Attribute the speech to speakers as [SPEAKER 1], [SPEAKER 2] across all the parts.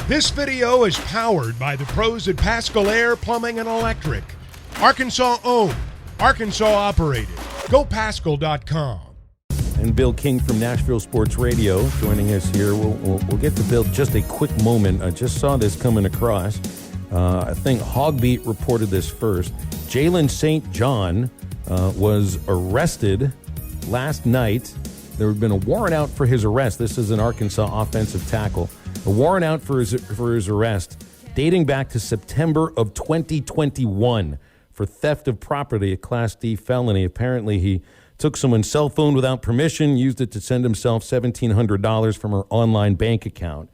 [SPEAKER 1] This video is powered by the pros at Pascal Air Plumbing and Electric. Arkansas owned, Arkansas operated. GoPascal.com.
[SPEAKER 2] And Bill King from Nashville Sports Radio joining us here. We'll get to Bill just a quick moment. I just saw this coming across. I think Hogbeat reported this first. Jalen St. John was arrested last night. There had been a warrant out for his arrest. This is an Arkansas offensive tackle. A warrant out for his arrest dating back to September of 2021 for theft of property, a Class D felony. Apparently, he took someone's cell phone without permission, used it to send himself $1,700 from her online bank account,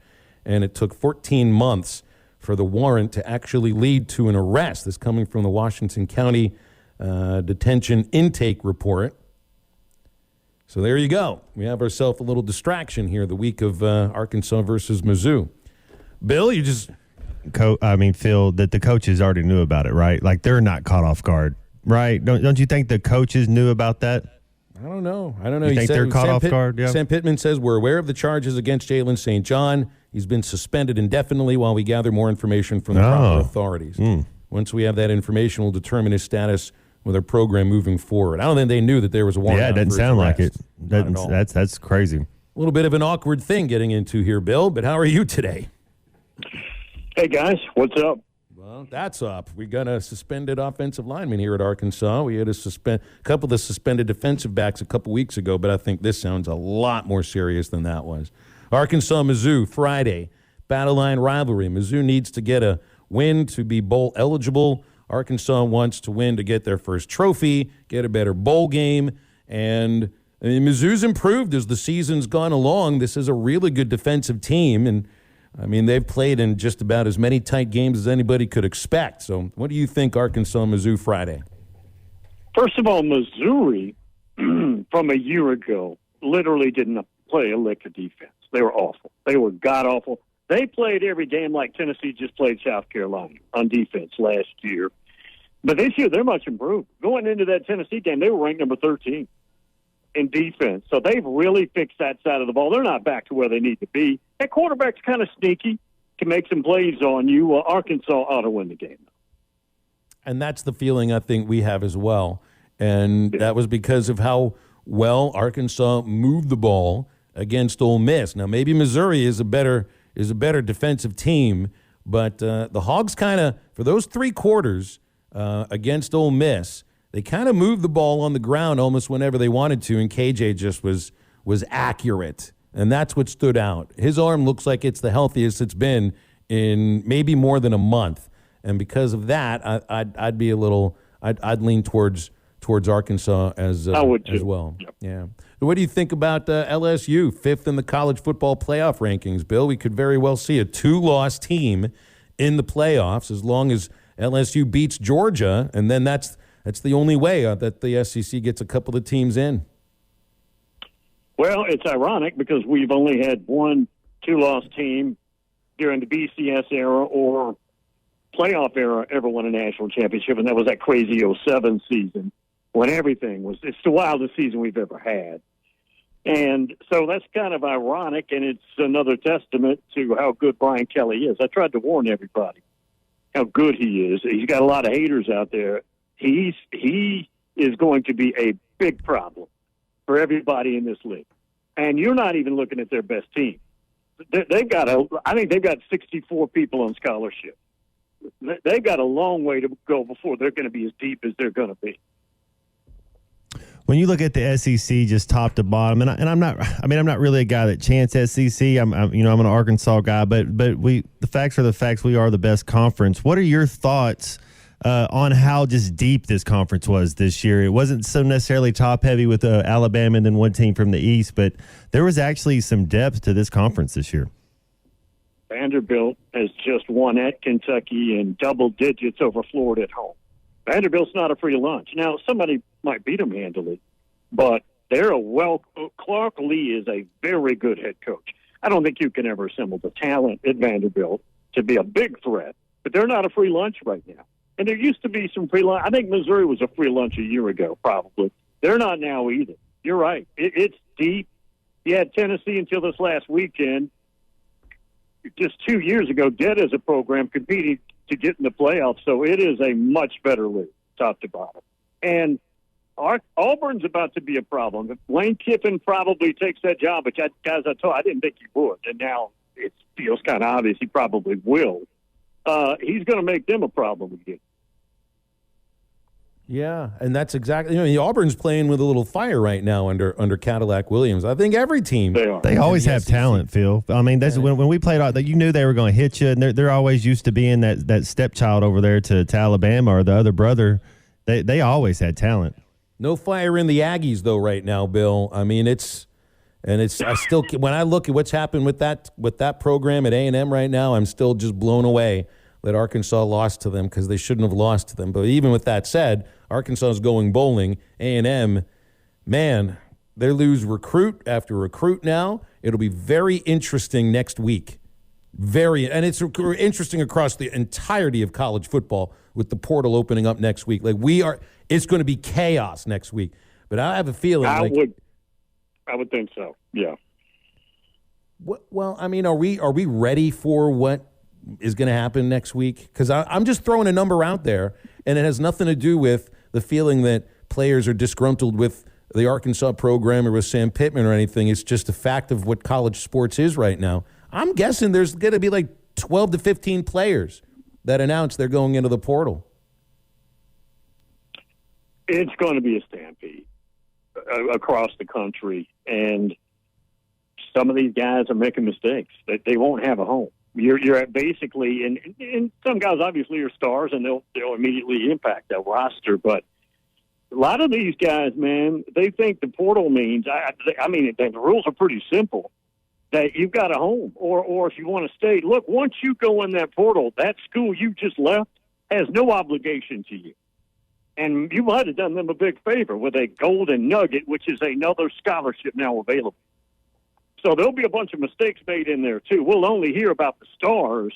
[SPEAKER 2] and it took 14 months for the warrant to actually lead to an arrest. This coming from the Washington County Detention Intake Report. So there you go. We have ourselves a little distraction here the week of Arkansas versus Mizzou. Bill, you just...
[SPEAKER 3] Phil, that the coaches already knew about it, right? Like, they're not caught off guard, right? Don't you think the coaches knew about that?
[SPEAKER 2] I don't know.
[SPEAKER 3] You think they're caught off guard? Yeah.
[SPEAKER 2] Sam Pittman says, we're aware of the charges against Jalen St. John. He's been suspended indefinitely while we gather more information from the proper authorities. Once we have that information, we'll determine his status with our program moving forward. I don't think they knew that there was a warrant.
[SPEAKER 3] Yeah, it doesn't sound like it. That's crazy.
[SPEAKER 2] A little bit of an awkward thing getting into here, Bill, but how are you today?
[SPEAKER 4] Hey, guys, what's up?
[SPEAKER 2] Well, that's up. We got a suspended offensive lineman here at Arkansas. We had a couple of the suspended defensive backs a couple weeks ago, but I think this sounds a lot more serious than that was. Arkansas, Mizzou, Friday, Battle Line rivalry. Mizzou needs to get a win to be bowl eligible. Arkansas wants to win to get their first trophy, get a better bowl game, and Mizzou's improved as the season's gone along. This is a really good defensive team, and they've played in just about as many tight games as anybody could expect. So what do you think, Arkansas, Mizzou, Friday?
[SPEAKER 4] First of all, Missouri, from a year ago, literally didn't play a lick of defense. They were awful. They were god-awful. They played every game like Tennessee just played South Carolina on defense last year. But this year, they're much improved. Going into that Tennessee game, they were ranked number 13 in defense. So they've really fixed that side of the ball. They're not back to where they need to be. That quarterback's kind of sneaky, can make some plays on you. Arkansas ought to win the game.
[SPEAKER 2] And that's the feeling I think we have as well. And that was because of how well Arkansas moved the ball against Ole Miss. Now, maybe Missouri is a better defensive team, but the Hogs kind of, for those 3 quarters against Ole Miss, they kind of moved the ball on the ground almost whenever they wanted to, and KJ just was accurate, and that's what stood out. His arm looks like it's the healthiest it's been in maybe more than a month, and because of that, I'd be a little, I'd lean towards Arkansas as well. Yep. Yeah. What do you think about LSU, 5th in the college football playoff rankings, Bill? We could very well see a 2-loss team in the playoffs as long as LSU beats Georgia, and then that's the only way that the SEC gets a couple of teams in.
[SPEAKER 4] Well, it's ironic because we've only had one 2-loss team during the BCS era or playoff era ever won a national championship, and that was that crazy 07 season when everything was – it's the wildest season we've ever had. And so that's kind of ironic, and it's another testament to how good Brian Kelly is. I tried to warn everybody how good he is. He's got a lot of haters out there. He is going to be a big problem for everybody in this league. And you're not even looking at their best team. I think they've got 64 people on scholarship. They've got a long way to go before they're going to be as deep as they're going to be.
[SPEAKER 3] When you look at the SEC, just top to bottom, and I'm not really a guy that chants SEC. I'm an Arkansas guy, but the facts are the facts. We are the best conference. What are your thoughts on how just deep this conference was this year? It wasn't so necessarily top heavy with Alabama and then one team from the East, but there was actually some depth to this conference this year.
[SPEAKER 4] Vanderbilt has just won at Kentucky in double digits over Florida at home. Vanderbilt's not a free lunch. Now, somebody might beat them handily, but Clark Lee is a very good head coach. I don't think you can ever assemble the talent at Vanderbilt to be a big threat, but they're not a free lunch right now. And there used to be some free lunch. I think Missouri was a free lunch a year ago, probably. They're not now either. You're right. It's deep. You had Tennessee until this last weekend. just 2 years ago, dead as a program, competing to get in the playoffs. So it is a much better league, top to bottom. And Auburn's about to be a problem. If Lane Kiffin probably takes that job, which I didn't think he would, and now it feels kind of obvious he probably will. He's going to make them a problem again.
[SPEAKER 2] Yeah, and that's exactly. Auburn's playing with a little fire right now under Cadillac Williams. I think every team
[SPEAKER 3] they always have talent, Phil. I mean, that's when we played out. You knew they were going to hit you, and they're always used to being that stepchild over there to Alabama or the other brother. They always had talent.
[SPEAKER 2] No fire in the Aggies though right now, Bill. I mean, I still when I look at what's happened with that program at A&M right now, I'm still just blown away that Arkansas lost to them because they shouldn't have lost to them. But even with that said, Arkansas is going bowling. A&M, man, they lose recruit after recruit now. It'll be very interesting next week. And it's interesting across the entirety of college football with the portal opening up next week. It's going to be chaos next week. But I have a feeling
[SPEAKER 4] I would think so. Yeah.
[SPEAKER 2] Well, I mean, are we ready for what is going to happen next week? Because I'm just throwing a number out there, and it has nothing to do with the feeling that players are disgruntled with the Arkansas program or with Sam Pittman or anything. It's just a fact of what college sports is right now. I'm guessing there's going to be like 12 to 15 players that announce they're going into the portal.
[SPEAKER 4] It's going to be a stampede across the country, and some of these guys are making mistakes. They won't have a home. You're at basically, and some guys obviously are stars, and they'll immediately impact that roster. But a lot of these guys, man, they think the portal means. I mean, the rules are pretty simple. That you've got a home, or if you want to stay. Look, once you go in that portal, that school you just left has no obligation to you, and you might have done them a big favor with a golden nugget, which is another scholarship now available. So there'll be a bunch of mistakes made in there, too. We'll only hear about the stars,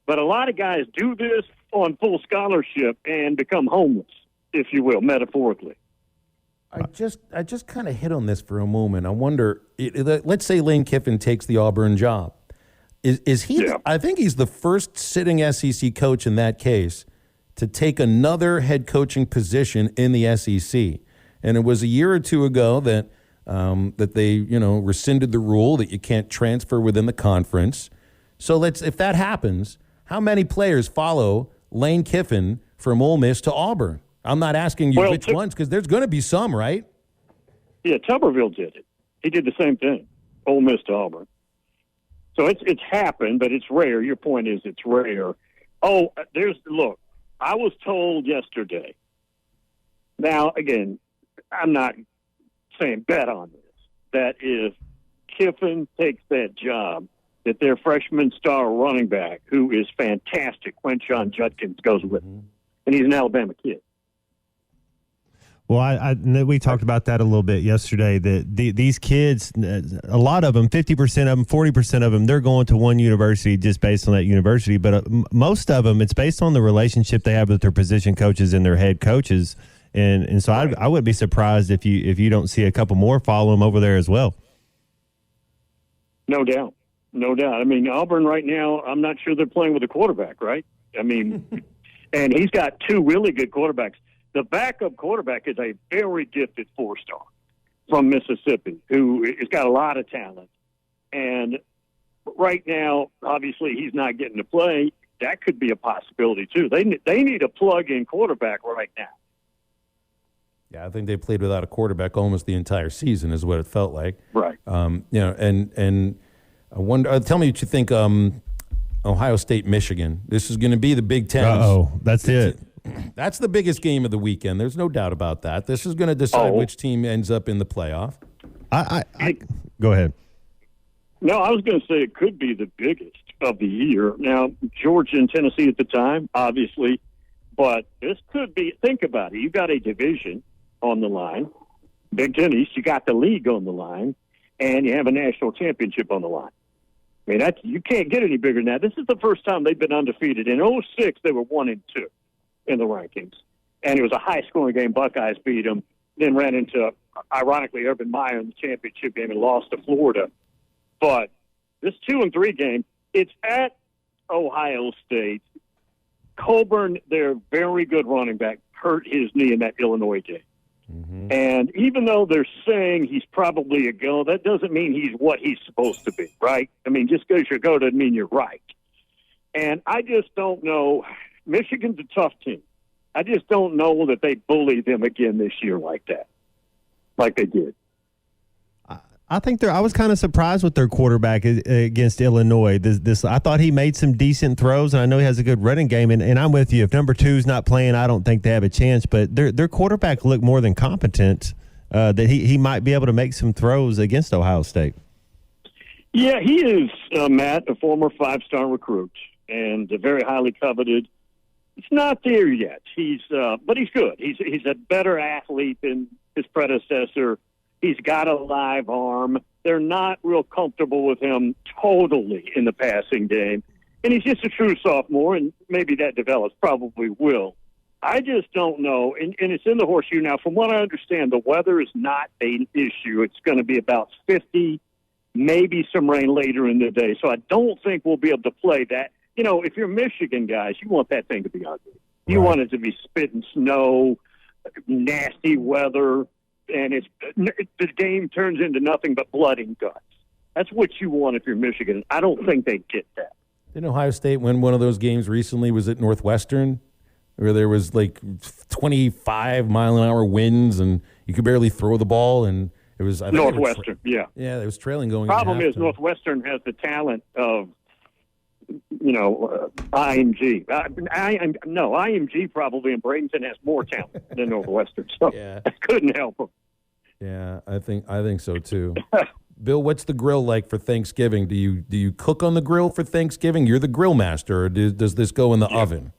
[SPEAKER 4] but a lot of guys do this on full scholarship and become homeless, if you will, metaphorically.
[SPEAKER 2] I just kind of hit on this for a moment. I wonder, let's say Lane Kiffin takes the Auburn job. Is he? Yeah. I think he's the first sitting SEC coach in that case to take another head coaching position in the SEC. And it was a year or two ago that they rescinded the rule that you can't transfer within the conference. So if that happens, how many players follow Lane Kiffin from Ole Miss to Auburn? I'm not asking you which ones, because there's going to be some, right?
[SPEAKER 4] Yeah, Tuberville did it. He did the same thing, Ole Miss to Auburn. So it's happened, but it's rare. Your point is it's rare. Look, I was told yesterday. Now, again, I'm not saying bet on this, that if Kiffin takes that job, that their freshman star running back, who is fantastic, Quinshon Judkins, goes with him. And he's an Alabama kid.
[SPEAKER 3] Well, we talked about that a little bit yesterday, that these kids, a lot of them, 50% of them, 40% of them, they're going to one university just based on that university. But most of them, it's based on the relationship they have with their position coaches and their head coaches. And so I wouldn't be surprised if you don't see a couple more follow them over there as well.
[SPEAKER 4] No doubt. No doubt. I mean, Auburn right now, I'm not sure they're playing with a quarterback, right? I mean, and he's got two really good quarterbacks. The backup quarterback is a very gifted four-star from Mississippi who has got a lot of talent. And right now, obviously, he's not getting to play. That could be a possibility, too. They need a plug-in quarterback right now.
[SPEAKER 2] Yeah, I think they played without a quarterback almost the entire season is what it felt like.
[SPEAKER 4] Right.
[SPEAKER 2] And I wonder, tell me what you think Ohio State, Michigan. This is going to be the Big Ten.
[SPEAKER 3] That's it.
[SPEAKER 2] That's the biggest game of the weekend. There's no doubt about that. This is going to decide which team ends up in the playoff.
[SPEAKER 3] Go ahead.
[SPEAKER 4] No, I was going to say it could be the biggest of the year. Now, Georgia and Tennessee at the time, obviously, but this could be, think about it. You've got a division on the line, Big Ten East, you got the league on the line, and you have a national championship on the line. I mean, you can't get any bigger than that. This is the first time they've been undefeated. In 2006, they were 1-2 in the rankings. And it was a high-scoring game. Buckeyes beat them, then ran into, ironically, Urban Meyer in the championship game and lost to Florida. But this 2-3 game, It's at Ohio State. Coburn, their very good running back, hurt his knee in that Illinois game. Mm-hmm. And even though they're saying he's probably a go, that doesn't mean he's what he's supposed to be, right? I mean, just because you're a go doesn't mean you're right. And I just don't know. Michigan's a tough team. I just don't know that they bully them again this year like that, like they did.
[SPEAKER 3] I think I was kind of surprised with their quarterback against Illinois. I thought he made some decent throws, and I know he has a good running game. And I'm with you. If number 2's not playing, I don't think they have a chance. But their quarterback looked more than competent. That he might be able to make some throws against Ohio State.
[SPEAKER 4] Yeah, he is, Matt, a former 5-star recruit and very highly coveted. It's not there yet. But he's good. He's a better athlete than his predecessor. He's got a live arm. They're not real comfortable with him totally in the passing game. And he's just a true sophomore, and maybe that develops, probably will. I just don't know. And it's in the horseshoe now. From what I understand, the weather is not an issue. It's going to be about 50, maybe some rain later in the day. So I don't think we'll be able to play that. You know, if you're Michigan guys, you want that thing to be ugly. You want it to be spitting snow, nasty weather. And the game turns into nothing but blood and guts. That's what you want if you're Michigan. I don't think they get that.
[SPEAKER 2] Didn't Ohio State win one of those games recently? Was it Northwestern? Where there was like 25-mile-an-hour winds and you could barely throw the ball. And it was
[SPEAKER 4] Northwestern, yeah.
[SPEAKER 2] Yeah, it was trailing going.
[SPEAKER 4] Problem is Northwestern has the talent of, IMG. IMG probably in Bradenton has more talent than Northwestern, so I couldn't help them.
[SPEAKER 2] Yeah, I think so too. Bill, what's the grill like for Thanksgiving? Do you cook on the grill for Thanksgiving? You're the grill master, or does this go in the oven?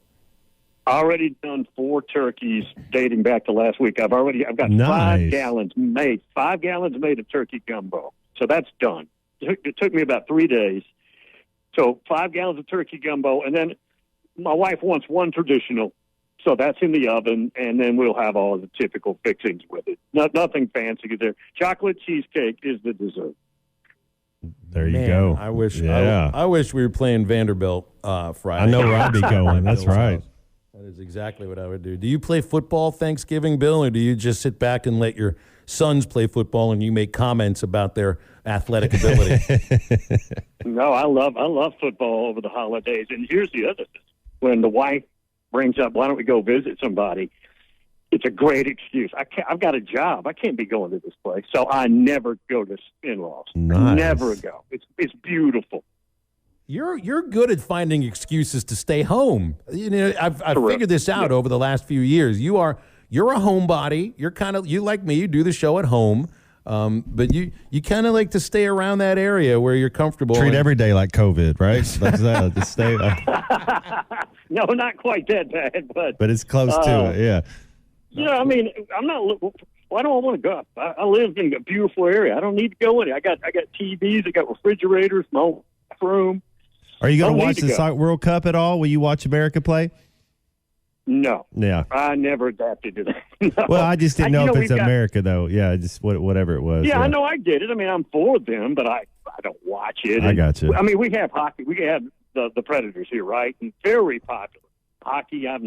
[SPEAKER 4] Already done 4 turkeys dating back to last week. I've got
[SPEAKER 3] nice.
[SPEAKER 4] 5 gallons made. 5 gallons made of turkey gumbo, so that's done. It took me about 3 days. So 5 gallons of turkey gumbo, and then my wife wants one traditional, so that's in the oven, and then we'll have all the typical fixings with it. Nothing fancy there. Chocolate cheesecake is the dessert.
[SPEAKER 3] There you go.
[SPEAKER 2] I wish we were playing Vanderbilt Friday.
[SPEAKER 3] I know where I'd be going. That's right.
[SPEAKER 2] That is exactly what I would do. Do you play football Thanksgiving, Bill, or do you just sit back and let your sons play football and you make comments about their athletic ability?
[SPEAKER 4] No, I love football over the holidays. And here's the other thing. When the wife brings up, why don't we go visit somebody, it's a great excuse. I've got a job. I can't be going to this place. So I never go to in-laws.
[SPEAKER 3] Nice.
[SPEAKER 4] Never go. It's beautiful.
[SPEAKER 2] You're good at finding excuses to stay home. I've figured this out over the last few years. You're a homebody. You like me. You do the show at home, but you kind of like to stay around that area where you're comfortable.
[SPEAKER 3] Treat every day like COVID, right? Like that. Just stay.
[SPEAKER 4] No, not quite that bad, but
[SPEAKER 3] it's close to it. Yeah.
[SPEAKER 4] Yeah, I mean, I'm not. Why do I want to go up? I live in a beautiful area. I don't need to go in. I got TVs. I got refrigerators. My own bathroom.
[SPEAKER 3] Are you going to watch the Soccer World Cup at all? Will you watch America play?
[SPEAKER 4] No.
[SPEAKER 3] Yeah.
[SPEAKER 4] I never adapted to that. No.
[SPEAKER 3] Well, I just didn't know if it's America, though. Yeah, just whatever it was.
[SPEAKER 4] Yeah, I know. I get it. I mean, I'm for them, but I don't watch it.
[SPEAKER 3] I got you.
[SPEAKER 4] I mean, we have hockey. We have the Predators here, right? And very popular. Hockey, I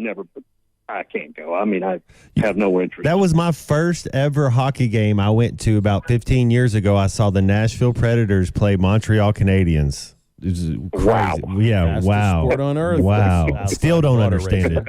[SPEAKER 4] can't go. I mean, I have no interest.
[SPEAKER 3] That was my first ever hockey game I went to about 15 years ago. I saw the Nashville Predators play Montreal Canadiens. It was crazy.
[SPEAKER 4] Wow.
[SPEAKER 3] Yeah,
[SPEAKER 2] Fastest
[SPEAKER 3] wow.
[SPEAKER 2] sport on earth.
[SPEAKER 3] Wow. Still don't understand it.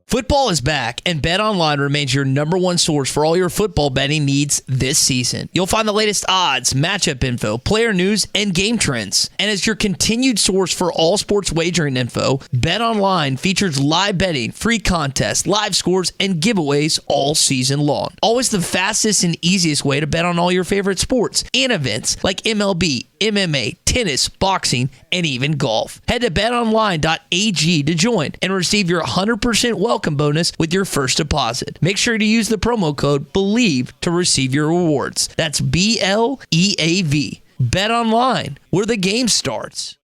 [SPEAKER 5] Football is back, and BetOnline remains your number one source for all your football betting needs this season. You'll find the latest odds, matchup info, player news, and game trends. And as your continued source for all sports wagering info, BetOnline features live betting, free contests, live scores, and giveaways all season long. Always the fastest and easiest way to bet on all your favorite sports and events like MLB, MMA, tennis, boxing, and even golf. Head to betonline.ag to join and receive your 100% welcome bonus with your first deposit. Make sure to use the promo code BELIEVE to receive your rewards. That's BLEAV. Bet online, where the game starts.